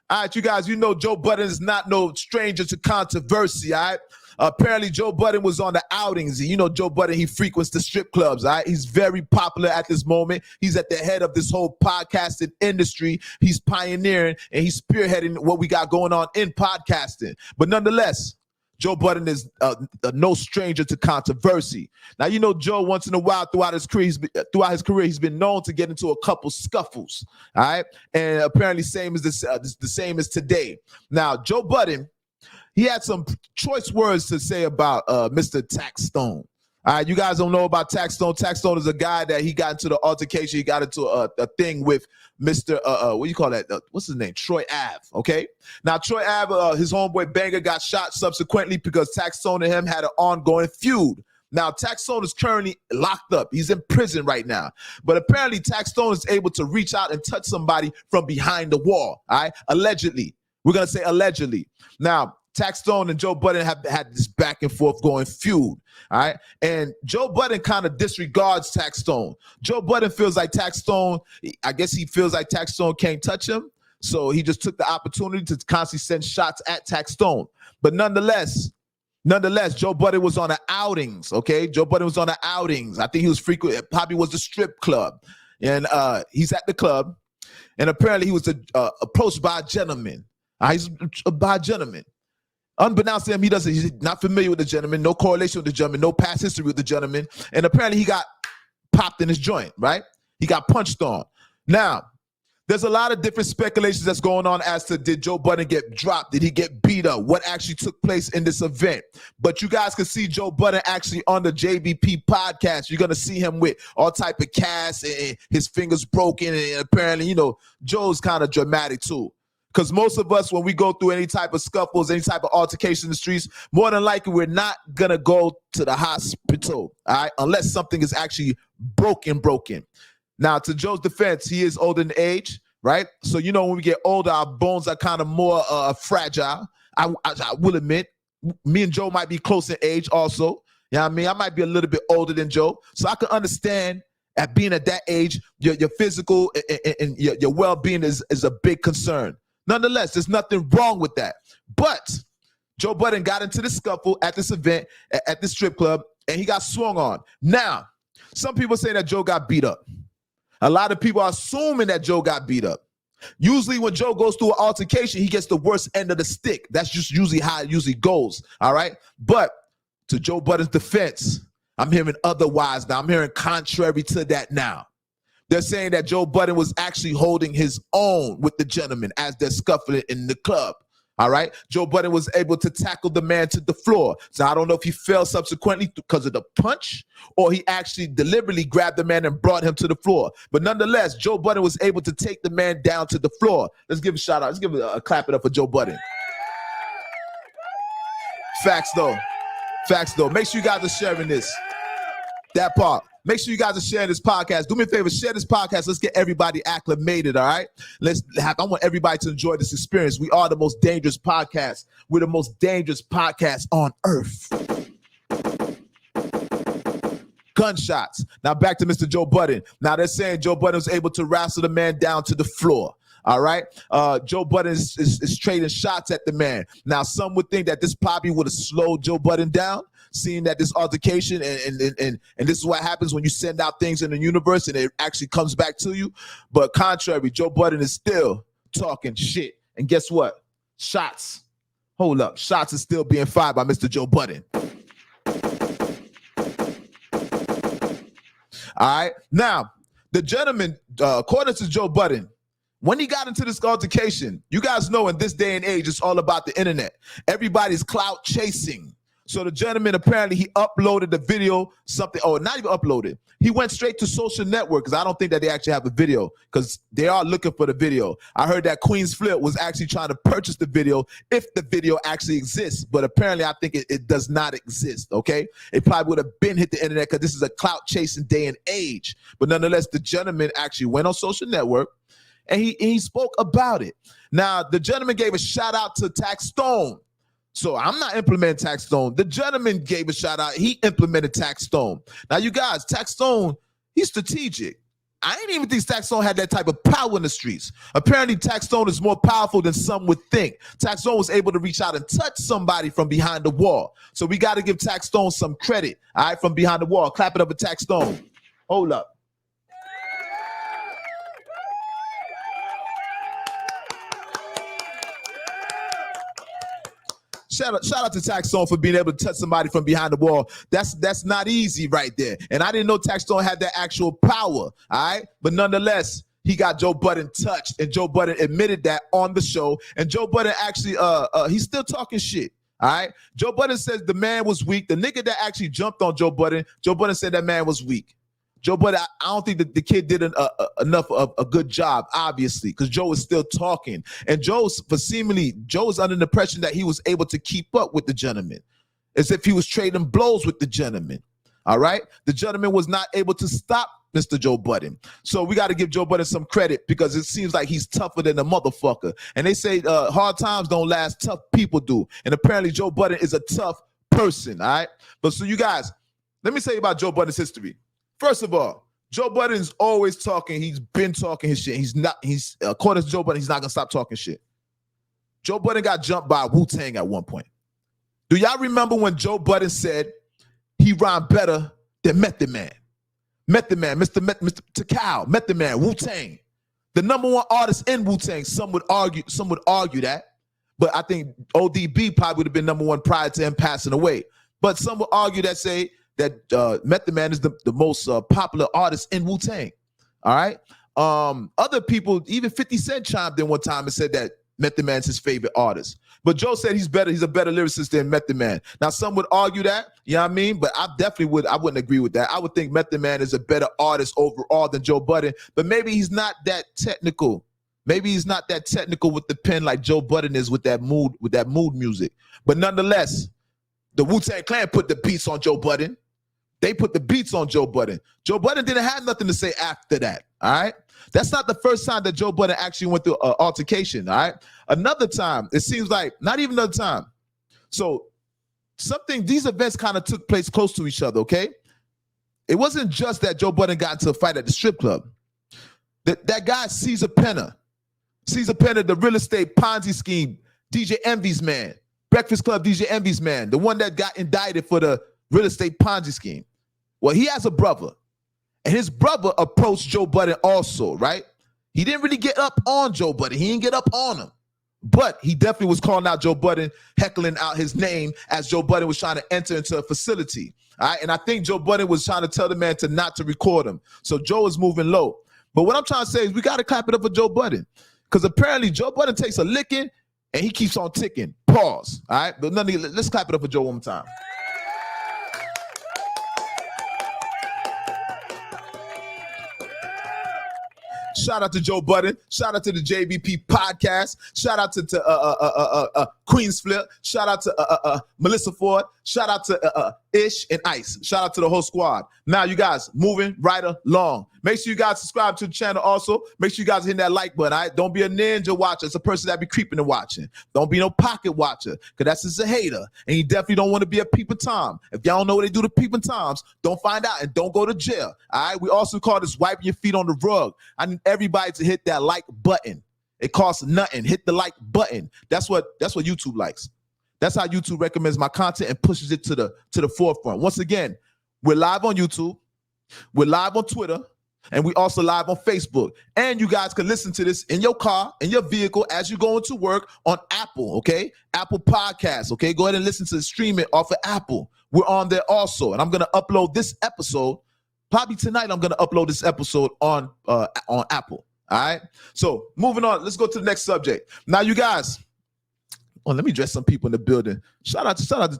All right, you guys, you know Joe Budden is not no stranger to controversy, all right? Apparently, Joe Budden was on the outings. You know, Joe Budden, he frequents the strip clubs, all right? He's very popular at this moment. He's at the head of this whole podcasting industry. He's pioneering and he's spearheading what we got going on in podcasting. But nonetheless, Joe Budden is no stranger to controversy. Now, you know, Joe, once in a while throughout his career, he's been known to get into a couple scuffles, all right? And apparently same as the same as today. Now, Joe Budden, he had some choice words to say about Mr. Taxstone. All right, you guys don't know about Taxstone. Taxstone is a guy that he got into the altercation. He got into a thing with Mr. What do you call that? What's his name? Troy Ave. Okay. Now Troy Ave, his homeboy Banger got shot subsequently because Taxstone and him had an ongoing feud. Now Taxstone is currently locked up. He's in prison right now. But apparently Taxstone is able to reach out and touch somebody from behind the wall. All right. Allegedly. We're gonna say allegedly. Now, Taxstone and Joe Budden have had this back and forth going feud, all right? And Joe Budden kind of disregards Taxstone. Joe Budden feels like Taxstone, I guess he feels like Taxstone can't touch him, so he just took the opportunity to constantly send shots at Taxstone. But nonetheless, Joe Budden was on the outings, okay? Joe Budden was on the outings. I think he was frequent, it probably was the strip club. And he's at the club, and apparently he was approached by a gentleman. He's by a gentleman. Unbeknownst to him, he's not familiar with the gentleman, no correlation with the gentleman, no past history with the gentleman. And apparently he got popped in his joint, right? He got punched on. Now, there's a lot of different speculations that's going on as to did Joe Budden get dropped? Did he get beat up? What actually took place in this event? But you guys can see Joe Budden actually on the JBP podcast. You're going to see him with all type of casts and his fingers broken. And apparently, you know, Joe's kind of dramatic too. Because most of us, when we go through any type of scuffles, any type of altercation in the streets, more than likely we're not going to go to the hospital, all right, unless something is actually broken. Now, to Joe's defense, he is older in age, right? So, you know, when we get older, our bones are kind of more fragile. I will admit, me and Joe might be close in age also. You know what I mean? I might be a little bit older than Joe. So I can understand at being at that age, your physical and your well-being is a big concern. Nonetheless, there's nothing wrong with that. But Joe Budden got into the scuffle at this event, at the strip club, and he got swung on. Now, some people say that Joe got beat up. A lot of people are assuming that Joe got beat up. Usually when Joe goes through an altercation, he gets the worst end of the stick. That's just usually how it usually goes, all right? But to Joe Budden's defense, I'm hearing otherwise now. I'm hearing contrary to that now. They're saying that Joe Budden was actually holding his own with the gentleman as they're scuffling in the club. All right. Joe Budden was able to tackle the man to the floor. So I don't know if he fell subsequently because of the punch or he actually deliberately grabbed the man and brought him to the floor. But nonetheless, Joe Budden was able to take the man down to the floor. Let's give a shout out. Let's give a clap it up for Joe Budden. Facts though. Make sure you guys are sharing this. That part. Make sure you guys are sharing this podcast. Do me a favor, share this podcast. Let's get everybody acclimated, all right? I want everybody to enjoy this experience. We are the most dangerous podcast. We're the most dangerous podcast on earth. Gunshots. Now back to Mr. Joe Budden. Now they're saying Joe Budden was able to wrestle the man down to the floor. All right. Joe Budden is trading shots at the man. Now, some would think that this probably would have slowed Joe Budden down, seeing that this altercation and this is what happens when you send out things in the universe and it actually comes back to you. But contrary, Joe Budden is still talking shit. And guess what? Shots. Hold up. Shots are still being fired by Mr. Joe Budden. All right. Now, the gentleman, according to Joe Budden, when he got into this altercation, you guys know in this day and age, it's all about the internet. Everybody's clout chasing. So the gentleman, apparently he uploaded the video, not even uploaded. He went straight to social network because I don't think that they actually have a video because they are looking for the video. I heard that Queen's Flip was actually trying to purchase the video if the video actually exists. But apparently I think it does not exist, okay? It probably would have been hit the internet because this is a clout chasing day and age. But nonetheless, the gentleman actually went on social network and he spoke about it. Now, the gentleman gave a shout out to Taxstone. So I'm not implementing Taxstone. The gentleman gave a shout out. He implemented Taxstone. Now, you guys, Taxstone, he's strategic. I ain't even think Taxstone had that type of power in the streets. Apparently, Taxstone is more powerful than some would think. Taxstone was able to reach out and touch somebody from behind the wall. So we got to give Taxstone some credit, all right, from behind the wall. Clap it up for Taxstone. Hold up. Shout out to Taxstone for being able to touch somebody from behind the wall. That's not easy right there. And I didn't know Taxstone had that actual power, all right? But nonetheless, he got Joe Budden touched, and Joe Budden admitted that on the show. And Joe Budden actually, he's still talking shit, all right? Joe Budden says the man was weak. The nigga that actually jumped on Joe Budden said that man was weak. Joe Budden, I don't think that the kid did enough of a good job, obviously, because Joe is still talking. And Joe is under the impression that he was able to keep up with the gentleman, as if he was trading blows with the gentleman, all right? The gentleman was not able to stop Mr. Joe Budden. So we got to give Joe Budden some credit because it seems like he's tougher than a motherfucker. And they say hard times don't last, tough people do. And apparently Joe Budden is a tough person, all right? But so you guys, let me tell you about Joe Budden's history. First of all, Joe Budden is always talking. He's been talking his shit. He's according to Joe Budden, he's not going to stop talking shit. Joe Budden got jumped by Wu-Tang at one point. Do y'all remember when Joe Budden said he rhymed better than Method Man? Method Man, Mr. Takao, Method Man, Wu-Tang. The #1 artist in Wu-Tang. Some would argue that. But I think ODB probably would have been #1 prior to him passing away. But some would argue that Method Man is the most popular artist in Wu-Tang, all right? Other people, even 50 Cent chimed in one time and said that Method Man's his favorite artist. But Joe said he's a better lyricist than Method Man. Now, some would argue that, you know what I mean? But I wouldn't agree with that. I would think Method Man is a better artist overall than Joe Budden, but maybe he's not that technical. Maybe he's not that technical with the pen like Joe Budden is with that mood music. But nonetheless, the Wu-Tang Clan put the beats on Joe Budden. They put the beats on Joe Budden. Joe Budden didn't have nothing to say after that, all right? That's not the first time that Joe Budden actually went through an altercation, all right? Another time, it seems like, not even another time. So these events kind of took place close to each other, okay? It wasn't just that Joe Budden got into a fight at the strip club. That guy, Caesar Penna, the real estate Ponzi scheme, DJ Envy's man, Breakfast Club DJ Envy's man, the one that got indicted for the real estate Ponzi scheme. Well, he has a brother, and his brother approached Joe Budden also, right? He didn't really get up on Joe Budden. He didn't get up on him, but he definitely was calling out Joe Budden, heckling out his name as Joe Budden was trying to enter into a facility, all right? And I think Joe Budden was trying to tell the man not to record him. So Joe is moving low. But what I'm trying to say is we got to clap it up for Joe Budden, because apparently Joe Budden takes a licking and he keeps on ticking. Pause, all right? But let's clap it up for Joe one more time. Shout out to Joe Budden. Shout out to the JBP podcast. Shout out to Queens Flip. Shout out to Melissa Ford. Shout out to Ish and Ice. Shout out to the whole squad. Now, you guys, moving right along. Make sure you guys subscribe to the channel also. Make sure you guys hit that like button, all right? Don't be a ninja watcher. It's a person that be creeping and watching. Don't be no pocket watcher, because that's just a hater. And you definitely don't want to be a peeping Tom. If y'all don't know what they do to peeping Toms, don't find out and don't go to jail, all right? We also call this wiping your feet on the rug. I need everybody to hit that like button. It costs nothing. Hit the like button. That's what YouTube likes. That's how YouTube recommends my content and pushes it to the forefront. Once again, we're live on YouTube. We're live on Twitter. And we also live on Facebook. And you guys can listen to this in your car, in your vehicle, as you're going to work on Apple, okay? Apple Podcasts, okay? Go ahead and listen to the stream it off of Apple. We're on there also. And I'm going to upload this episode. Probably tonight I'm going to upload this episode on Apple, all right? So moving on, let's go to the next subject. Now, you guys, let me address some people in the building. Shout out to